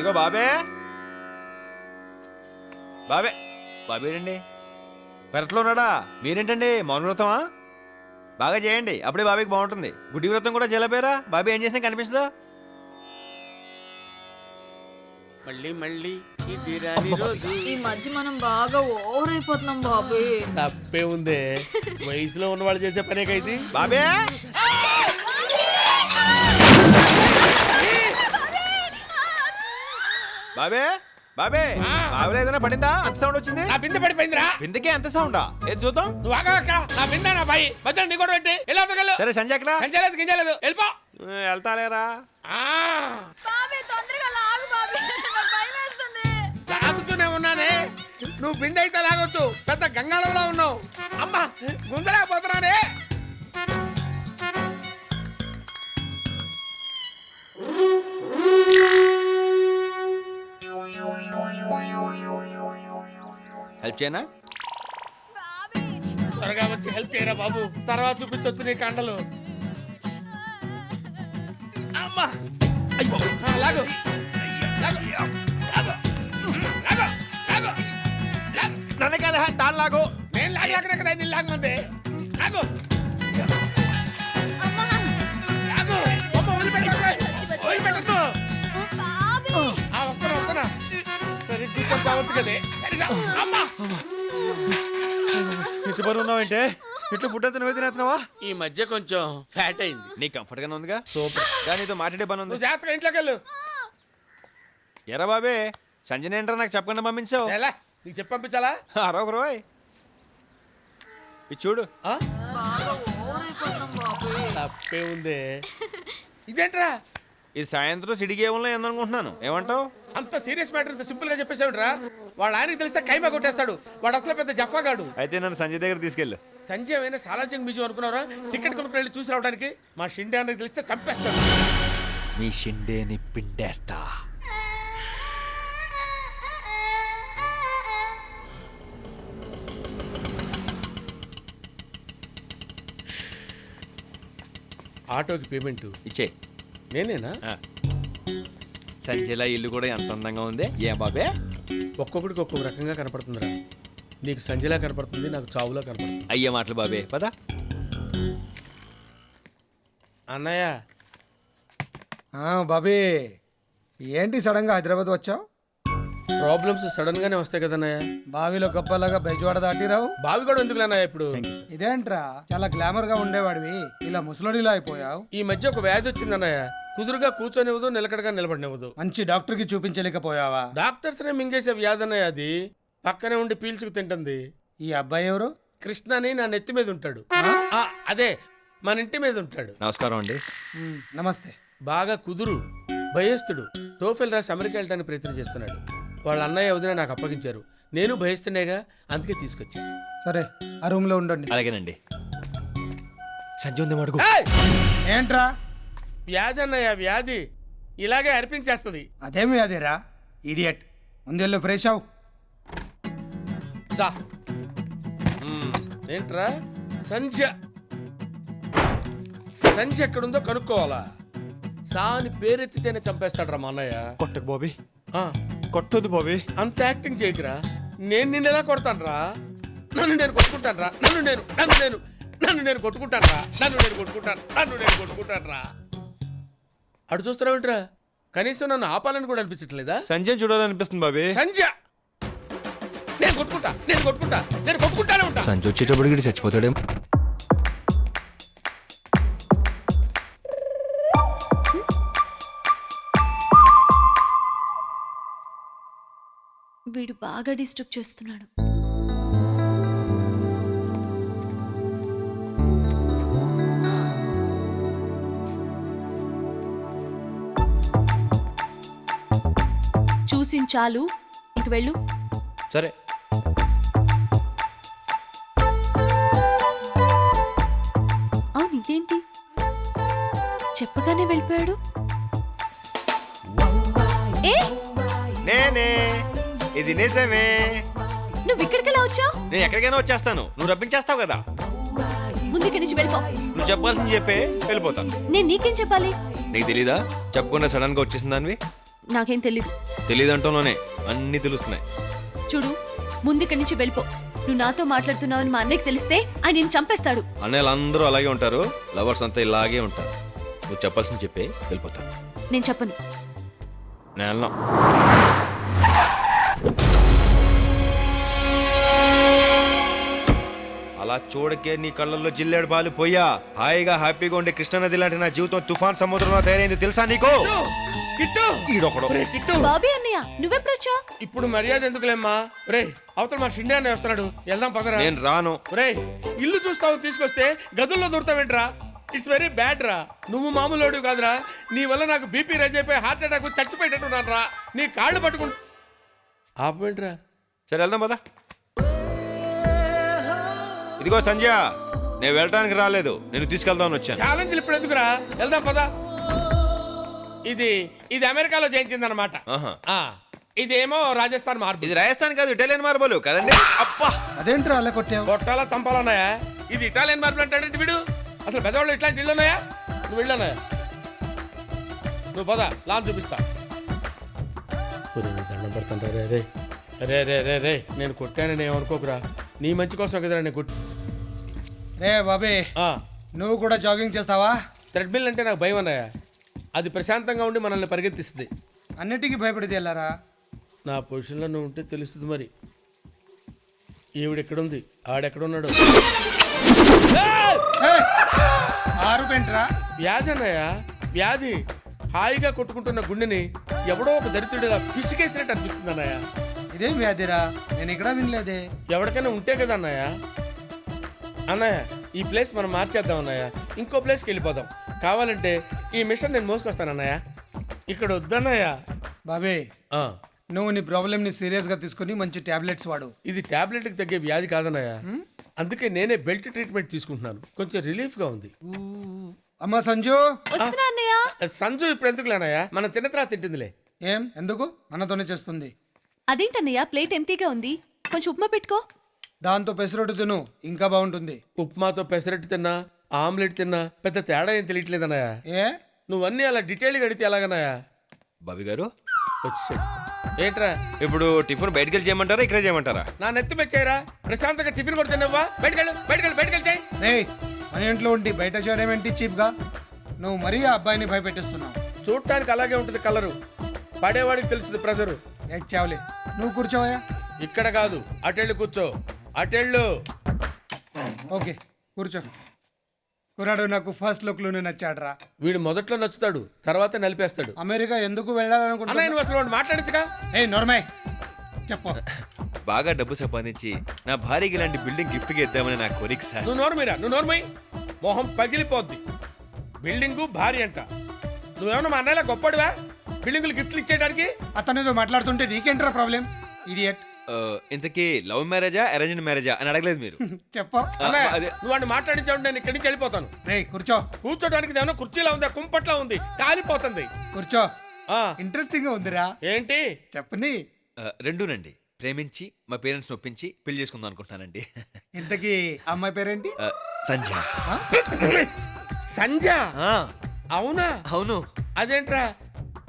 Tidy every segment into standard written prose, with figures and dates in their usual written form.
ఇదిగో బాబే బాబే బాబేడండి పెరట్లో ఉన్నాడా? మీరేంటండి మౌన వ్రతమా? బాగా చేయండి, అప్పుడే బాబీకి బాగుంటుంది. గుడి వ్రతం కూడా చేయలేపోయారా? బాబీ ఏం చేసినా కనిపిస్తుందా? మళ్ళీ మళ్ళీ ఇది రాని రోజు. ఈ మధ్య మనం బాగా ఓవర్ అయిపోతున్నాం బాబు. తప్పే ఉందే, వయసులో ఉన్న వాళ్ళు చేసే పనే కైతే. బాబే బాబే బాబే బాబులో ఏదైనా పడిందా? అంత సౌండ్ వచ్చింది. నా బిందె పడిపోయిందిరా. బిందెకే అంత సౌండా? ఏది చూద్దాం. నువ్వు ఆగా అక్కడ. నా బిందె నా బాయి మధ్యలో నీ కూడా పెట్టి ఎలా తగలు. సరే సంజయ్ ఎక్కడ? సంచలేదు గింజలేదు వెళ్ళిపో. వెళ్తాలేరా? బాబీ తొందరగా లాగు బాబీ, నాకు భయం వేస్తుంది. లాగుతూనే ఉన్నానే. నువ్వు బిందె అయితే లాగొచ్చు, పెద్ద గంగాళంలో ఉన్నావు. అమ్మా గుంజలేకపోతున్నానే. హెల్ప్ చేయనా? బాబీ త్వరగా వచ్చి హెల్ప్ చేయరా బాబు, తర్వాత చూపించొచ్చు నీ కండలు. అమ్మా అయ్యో లాగు లాగు లాగు లాగు లాగు లాగు. నన్ను కదా దాని లాగు. నేను లాగలేకనే కదా నేను లాగమంది. లాగు లాగు. అమ్మ వదిలిపెట్టద్దు వదిలిపెట్టద్దు. బాబీ వస్తున్నా సరిగ్గా కొంచెం చావచ్చు కదే. సరిగా అమ్మా ఇంటి పని ఉన్నావంటే ఇట్లా ఫుడ్ అంతా నువ్వే తినేస్తున్నావా? ఈ మధ్య కొంచెం ఫ్యాట్ అయింది. నీ కంఫర్ట్ గానే ఉందిగా? సూపర్. కానీ నీతో మాట్లాడే పని ఉంది. నువ్వు జాగ్రత్తగా ఇంట్లోకి వెళ్ళు. ఎరా బాబే సంజయ్ ఏంట్రా నాకు చెప్పకుండా పంపించావు? ఎలా నీకు చెప్పి పంపించాలా? అరొక రోయ్ ఇది చూడు. ఆ? బాగా ఓవర్ అయిపోతున్నాం బాబు. తప్పే ఉందే. ఇదేంట్రా ఇది సాయంత్రం సిటీ గేమ్లో ఏందనుకుంటున్నాను. ఏమంటావు? అంత సీరియస్ మ్యాటర్ ఇంత సింపుల్ గా చెప్పేసావుంట్రా. వాళ్ళ ఆయనకి తెలిస్తే కైమా కొట్టేస్తాడు. వాడు అసలు పెద్ద జఫాగాడు. అయితే నన్ను సంజయ్ దగ్గర తీసుకెళ్ళు. సంజయ్ అయినా సాలార్జంగ్ మ్యూజియం అనుకున్నారా? టికెట్ కొనుక్కుని వెళ్ళి చూసి రావడానికి. మా షిండే అన్నకి తెలిస్తే చంపేస్తాడు. మీ షిండేని పిండేస్తా. ఆటోకి పేమెంట్ ఇచ్చే. నేనేనా? సంజయ్లా ఇల్లు కూడా ఎంత అందంగా ఉంది. ఏ బాబే ఒక్కొక్కడికి ఒక్కొక్క రకంగా కనపడుతుందిరా. నీకు సంజయ్లా కనపడుతుంది, నాకు చావులా కనపడుతుంది. అయ్యే మాటలు బాబే పద. అన్నయ్య బాబీ ఏంటి సడన్ గా హైదరాబాద్ వచ్చావు? ప్రాబ్లమ్స్ సడన్ గానే వస్తాయి కదన్నయ్య. బావిలో గొప్పలాగా బెజవాడ దాటిరావు. బావి కూడా ఎందుకు అన్నయ్య ఇప్పుడు? ఇదేంట్రా చాలా గ్లామర్ గా ఉండేవాడివి, ఇలా ముసలోడిలా అయిపోయావు. ఈ మధ్య ఒక వ్యాధి వచ్చిందన్నయ్య. కుదురుగా కూర్చొనివ్వదు, నిలకడగా నిలబడినివ్వదు. మంచి డాక్టర్ కి చూపించలేకపోయావా? డాక్టర్స్ నే మింగేసే వ్యాధి అన్నయ్య అది. పక్కనే ఉండి పీల్చుకు తింటుంది. ఈ అబ్బాయి ఎవరు? కృష్ణని నా నెత్తి మీద ఉంటాడు. అదే మన ఇంటి మీద ఉంటాడు. నమస్కారం అండి. నమస్తే. బాగా కుదురు, భయస్తుడు. టోఫెల్ రాసి అమెరికా వెళ్ళడానికి ప్రయత్నం చేస్తున్నాడు. వాళ్ళ అన్నయ్య వదిన నాకు అప్పగించారు. నేను భయస్తునేగా, అందుకే తీసుకొచ్చా. సరే ఆ రూమ్ లో ఉండండి. అలాగేనండి. సంజయ్ ఉంది మడుగు. ఏయ్! ఏంట్రా? వ్యాధి అన్నయ్య, వ్యాధి ఇలాగే అర్పించేస్తుంది. అదేమి అదేరా ఇడియట్. ముందెళ్ళు ఫ్రెష్ అవు. దా. ఏంట్రా సంధ్య? సంధ్య ఎక్కడుందో కనుక్కోవాలా? సాని పేరెత్తితేనే చంపేస్తాడ్రా మా అన్నయ్య. కొట్టకు బాబీ, ఆ, కొట్టొద్దు బాబీ. అంత యాక్టింగ్ చేయకురా. నేను నిన్ను ఎలా కొడతానురా? నన్ను నేను కొట్టుకుంటానురా. నన్ను నేను కొట్టుకుంటానురా. నన్ను నేను కొట్టుకుంటానురా. అటు చూస్తున్నావేంట్రా? కనీసం నన్ను ఆపాలని కూడా అనిపించట్లేదా? సంజయ్ చూడాలనిపిస్తుంది బాబీ. సంధ్య నేను కొట్టుకుంటానే ఉంటా. సంజయ్ వచ్చేటప్పుడు చచ్చిపోతాడేమో. వీడు బాగా డిస్టర్బ్ చేస్తున్నాడు. చూసించాలు, ఇంక వెళ్ళు. సరే. అవును ఇదేంటి, చెప్పగానే వెళ్ళిపోయాడు. ఏ నేనే, ఇది నిజమే. నువ్వు ఇక్కడికెలా వచ్చావు? నేను ఎక్కడికైనా వచ్చేస్తాను, నువ్వు రప్పించేస్తావు కదా. ముందు ఇక్కడి నుంచి వెళ్ళిపో. నువ్వు చెప్పాల్సింది చెప్పే వెళ్ళిపోతాను. నేను నీకేం చెప్పాలి? నీకు తెలీదా? చెప్పకుండా సడన్ గా వచ్చేసిందానివి. నాకేం తెలీదు. తెలియదంటూనే అన్నీ తెలుస్తున్నాయి. చూడు, ముందు ఇక్కడి నుంచి వెళ్ళిపో. నువ్వు నాతో మాట్లాడుతున్నావని మా అన్నయ్యకి తెలిస్తే ఆయన నేను చంపేస్తాడు. అన్నయ్యలు అందరూ అలాగే ఉంటారు, లవర్స్ అంతా ఇలాగే ఉంటారు. నువ్వు చెప్పాల్సింది చెప్పే వెళ్ళిపోతాను. నేను చెప్పను. నేను వెళ్ళను. అలా చూడకే నీ కళ్ళల్లో జిల్లేడు బాలు పోయా. హాయిగా హ్యాపీగా ఉండే కృష్ణానది లాంటి నా జీవితం తుఫాన్ సముద్రంలో తయారైంది తెలుసా నీకు? కిట్టు ఈడొకడు. ఒరే కిట్టు, బాబీ అన్నయ్య నువ్వెప్పుడొచ్చా? ఇప్పుడు మర్యాద ఎందుకులేమ్మా? రే అవతల మా షిండే అనే వస్తున్నాడు, వెళ్దాం పదరా. నేను రాను. రే ఇల్లు చూస్తావు తీసుకొస్తే గదుల్లో దూరతావేంట్రా? ఇట్స్ వెరీ బ్యాడ్ రా. నువ్వు మామూలు కాదురా. నీ వల్ల నాకు బీపీ రైజ్ అయిపోయి హార్ట్ అటాక్ చచ్చిపోయేటట్టున్నాను రా. నీ కాళ్ళు పట్టుకుంటా ఆపేంట్రా. సరే వెళ్దాం పద. ఇదిగో సంజయ్, నేను వెళ్ళటానికి రాలేదు, నేను తీసుకెళ్దామని వచ్చాను. ఛాలెంజ్లు ఇప్పుడు ఎందుకురా, వెళ్దాం పద. ఇది ఇది అమెరికాలో చేయించిందనమాట. ఆహా. ఇదేమో రాజస్థాన్ మార్పు. ఇది రాజస్థాన్ కాదు, ఇటాలియన్ మార్బల్ కదండి. అబ్బా, అదేంట్రా అలా కొట్టావు? కొట్టాలా చంపాలన్నాయా? ఇది ఇటాలియన్ మార్పులు అంటాడంటే వీడు. అసలు పెద్దవాళ్ళు ఇట్లాంటి ఇళ్ళు ఉన్నాయా? నువ్వు వెళ్ళన్నాయా? నువ్వు పద, లాన్ చూపిస్తా. దండం పెడతాను రే రే రే రే రే రే నేను కొట్టానని ఏమనుకోకురా. నీ మంచి కోసం కదరా నేను కొట్టి. రే బాబీ, నువ్వు కూడా జాగింగ్ చేస్తావా? థ్రెడ్మిల్ అంటే నాకు భయం అన్నాయా. అది ప్రశాంతంగా ఉండి మనల్ని పరిగెత్తిస్తుంది. అన్నిటికీ భయపడితే వెళ్ళారా? నా పొజిషన్లో నువ్వు ఉంటే తెలుస్తుంది మరి. ఈవిడెక్కడుంది, ఆడెక్కడున్నాడు? ఆరు పెంట్రా. వ్యాధి అన్నయ్య, వ్యాధి. హాయిగా కొట్టుకుంటున్న గుండెని ఎవడో ఒక దరిద్రుడిగా పిసికేసినట్టు అనిపిస్తుంది అన్నయ్య. ఇదేం వ్యాధిరా? నేను ఇక్కడ వినలేదే. ఎవరికైనా ఉంటే కదా అన్నయ్య. అన్నయ్య ఈ ప్లేస్ మనం మార్చేద్దాం అన్నయ్య, ఇంకో ప్లేస్కి వెళ్ళిపోదాం. కావాలంటే ఈ మిషన్ నేను మోసుకొస్తాను అన్నయ్య. ఇక్కడ వద్దన్నయ్య. బాబీ, నువ్వు నీ ప్రాబ్లమ్ని సీరియస్గా తీసుకుని మంచి టాబ్లెట్స్ వాడు. ఇది టాబ్లెట్కి తగ్గే వ్యాధి కాదన్నయ్య. అందుకే నేనే బెల్ట్ ట్రీట్మెంట్ తీసుకుంటున్నాను, కొంచెం రిలీఫ్గా ఉంది. అమ్మా సంజు. వస్తున్నా అన్నయ్య. సంజు ఇప్పుడు ఎందుకు లేనయ్యా, మనం తిన్న తర్వాత తింటుందిలే. ఏం ఎందుకు? మనతోనే చేస్తుంది. అదేంటన్నయ్య, ప్లేట్ ఎంటీగా ఉంది, కొంచెం ఉప్మా పెట్టుకో. దాంతో పెసరొట్టు తిను, ఇంకా బాగుంటుంది. ఉప్మాతో పెసరట్టు తిన్నా, ఆమ్లెట్ తిన్నా పెద్ద తేడా ఏం తెలియట్లేదన్నయ్య. ఏ నువ్వన్నీ అలా డీటెయిల్గా అడిగితే ఎలాగన్నయ్యా? బాబీ గారు వచ్చేసాడు. ఏంట్రా ఇప్పుడు టిఫిన్ బయటకు వెళ్ళి చేయమంటారా, ఇక్కడే చేయమంటారా? నా నెత్తి మెచ్చాయిరా. ప్రశాంతంగా టిఫిన్ కూడా తిన్నావా? బయటకెళ్ళు బయటకెళ్ళు బయటకెళ్ళి చేయి. రే మన ఇంట్లో ఉండి బయట చేయడం ఏంటి చీప్గా? నువ్వు మరీ ఆ అబ్బాయిని భయపెట్టిస్తున్నావు. చూడటానికి అలాగే ఉంటుంది కలరు, పడేవాడికి తెలుస్తుంది ప్రెజరు. ఎట్ చావులే, నువ్వు కూర్చోవయ్యా. ఇక్కడ కాదు, అటెళ్ళు కూర్చో, అటెళ్ళు. ఓకే కూర్చో. కుర్రాడు నాకు ఫస్ట్ లుక్లోనే నచ్చాడురా. వీడు మొదట్లో నచ్చుతాడు, తర్వాత నలిపేస్తాడు. అమెరికా ఎందుకు అన్నయ్య వెళ్ళాలనుకుంటున్నా? నువ్వు అసలు మాట్లాడచ్చుగా. ఏ నోర్మై చెప్పు. బాగా డబ్బు సంపాదించి నా భార్యకి ఇలాంటి బిల్డింగ్ గిఫ్ట్గా ఇద్దామని నా కోరిక సార్. నువ్వు నోరుమీరా, నువ్వు నోరుమై. మొహం పగిలిపోద్ది. బిల్డింగు భారీ అంట. నువ్వేమన్నా మా అన్నయ్యలా గొప్పడివా బిల్డింగులు గిఫ్ట్లు ఇచ్చేయడానికి? అతనితో మాట్లాడుతుంటే నీకేంట్రా ప్రాబ్లం? ఇడియట్. ఇంతకీ లవ్ మ్యారేజా అరేంజ్డ్ మ్యారేజా అని అడగలేదు మీరు. చెప్పు. అన్నయ్య అదే. నువ్వు వాడిని మాట్లాడించావు, నేను ఇక్కడి నుంచి వెళ్ళిపోతాను. రే కూర్చో. కూర్చోడానికి ఏమన్నా కుర్చీలా ఉందా, కుంపట్లా ఉంది, కాలిపోతుంది. కూర్చో. ఆ ఇంట్రెస్టింగ్ గా ఉందిరా. ఏంటి? చెప్పని. రెండూనండి. ప్రేమించి మా పేరెంట్స్ ఒప్పించి పెళ్లి చేసుకుందాం అనుకుంటున్నానండి. ఇంతకీ అమ్మాయి పేరేంటి? సంధ్య. సంజయ్. ఆ, అవునా? అవును. అదేంట్రా,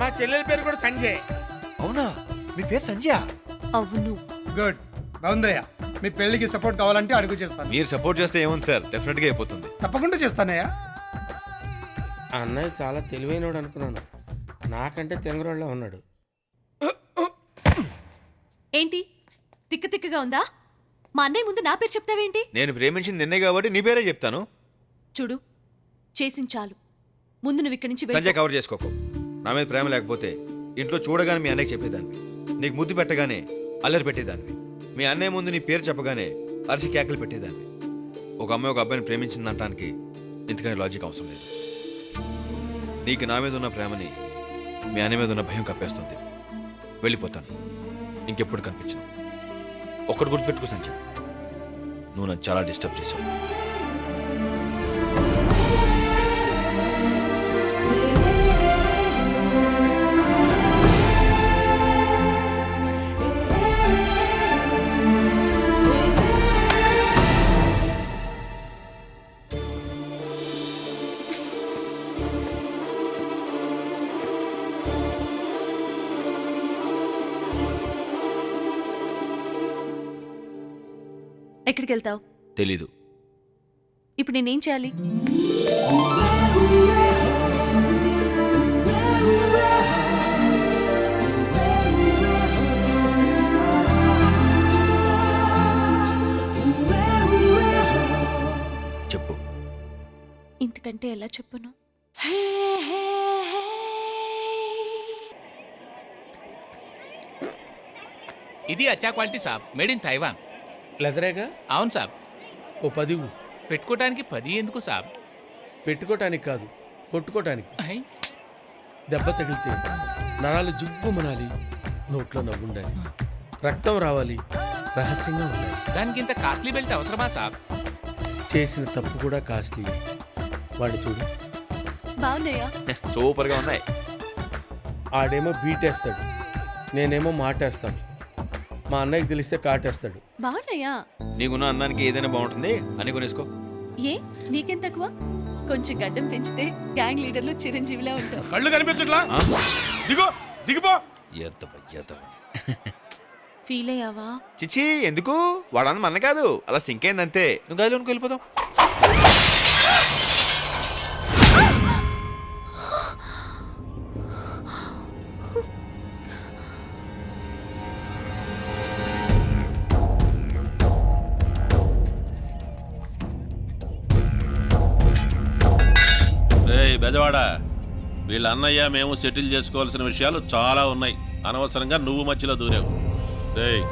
మా చెల్లెల పేరు కూడా సంజయ్. అవునా, మీ పేరు సంధ్య? అవును. గుడ్, బాగుందయ్యా. మీ పెళ్లికి సపోర్ట్ కావాలంటే అడుగు చేస్తాను. మీరు సపోర్ట్ చేస్తే ఏముంది సార్, డెఫినెట్ గా అయిపోతుంది. తప్పకుండా చేస్తానయ్యా. అన్నయ్య చాలా తెలివైనోడు అనుకున్నాను, నాకంటే తెంగరోళ్ళ ఉన్నాడు. ఏంటి తిక్క తిక్కగా ఉందా? మా అన్నయ్య ముందు నా పేరు చెప్తావేంటి? నేను ప్రేమించింది నిన్నే కాబట్టి నీ పేరే చెప్తాను. చూడు, చేసింది చాలు. ముందు నువ్వు ఇక్కడి నుంచి వెళ్ళిపో. సంజయ్ కవర్ చేసుకోకు. నా మీద ప్రేమ లేకపోతే ఇంట్లో చూడగానే మీ అన్నయ్య చెప్పేదాన్ని, నీకు ముద్దు పెట్టగానే అల్లరి పెట్టేదాన్ని, మీ అన్నయ్య ముందు నీ పేరు చెప్పగానే అరిసి కేకలు పెట్టేదాన్ని. ఒక అమ్మాయి ఒక అబ్బాయిని ప్రేమించింది అనటానికి ఇంతకనే లాజిక్ అవసరం లేదు. నీకు నా మీద ఉన్న ప్రేమని మీ అన్నయ్య మీద ఉన్న భయం కప్పేస్తుంది. వెళ్ళిపోతాను, ఇంకెప్పుడు కనిపించను. ఒక్కటి గుర్తుపెట్టుకో సంజయ్, నువ్వు నన్ను చాలా డిస్టర్బ్ చేశావు. ఎక్కడికి వెళ్తావు? తెలీదు. ఇప్పుడు నేనేం చేయాలి? చెప్పు. ఇంతకంటే ఎలా చెప్పును? ఇది అచ్చా క్వాలిటీ సాబ్, మేడ్ ఇన్ తైవాన్. లెదరేగా? అవును సాబ్. ఓ 10 ఇవ్వు. పెట్టుకోవడానికి 10 ఎందుకు సాబ్? పెట్టుకోటానికి కాదు, కొట్టుకోటానికి. ఐ, దెబ్బ తగిలితే నరాలు జుబ్బుమనాలి, నోట్లో నవ్వుండాలి, రక్తం రావాలి, రహస్యంగా ఉండాలి. దానికి ఇంత కాస్ట్లీ బెల్ట్ అవసరమా సాబ్? చేసిన తప్పు కూడా కాస్ట్లీ. వాడిని చూడు, బాగున్నాయా? సూపర్గా ఉన్నాయి. ఆడేమో బీటేస్తాడు, నేనేమో మాటేస్తాను. మా అన్నయ్యకి తెలిస్తే కాటేస్తాడు. బాగున్నాయా? నీకున్న అందానికి ఏదైనా బాగుంటుంది అని కొనేసుకో. ఏ నీకేం తక్కువ? కొంచెం గడ్డం పెంచితే గ్యాంగ్ లీడర్లు చిరంజీవిలా ఉంటావు. కళ్ళు కనిపించట్లా? దిగో, దిగిపో. ఫీల్ అయ్యావా? చిచ్చి, ఎందుకు? వాడని మన కాదు, అలా సింక్ అయిందంతే. నువ్వు గదిలోనికి వెళ్ళిపోతావు. బెజవాడ, వీళ్ళ అన్నయ్య మేము సెటిల్ చేసుకోవాల్సిన విషయాలు చాలా ఉన్నాయి. అనవసరంగా నువ్వు మధ్యలో దూరావు. రేయ్,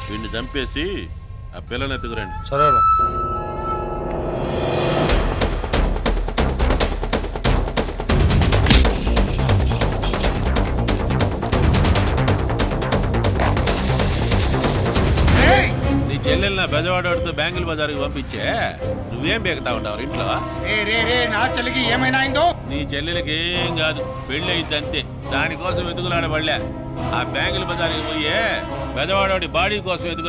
వీడిని చంపేసి ఆ పిల్లని ఎత్తుకురండి. సరే. నీ చెల్లెలు నా బెజవాడతో బ్యాంకుల బజార్కి పంపించే నువ్వేం బేగుతా ఉంటావు ఇంట్లో? నా చెల్లికి ఏమైనా అయిందో? నీ చెల్లెలకి ఏం కాదు, పెళ్ళి అయింది అంతే. దానికోసం వెతుకులాడబడలే. ఆ బ్యాంకుల బజార్కి పోయే బెజవాడోడి బాడీ కోసం వెతుకులా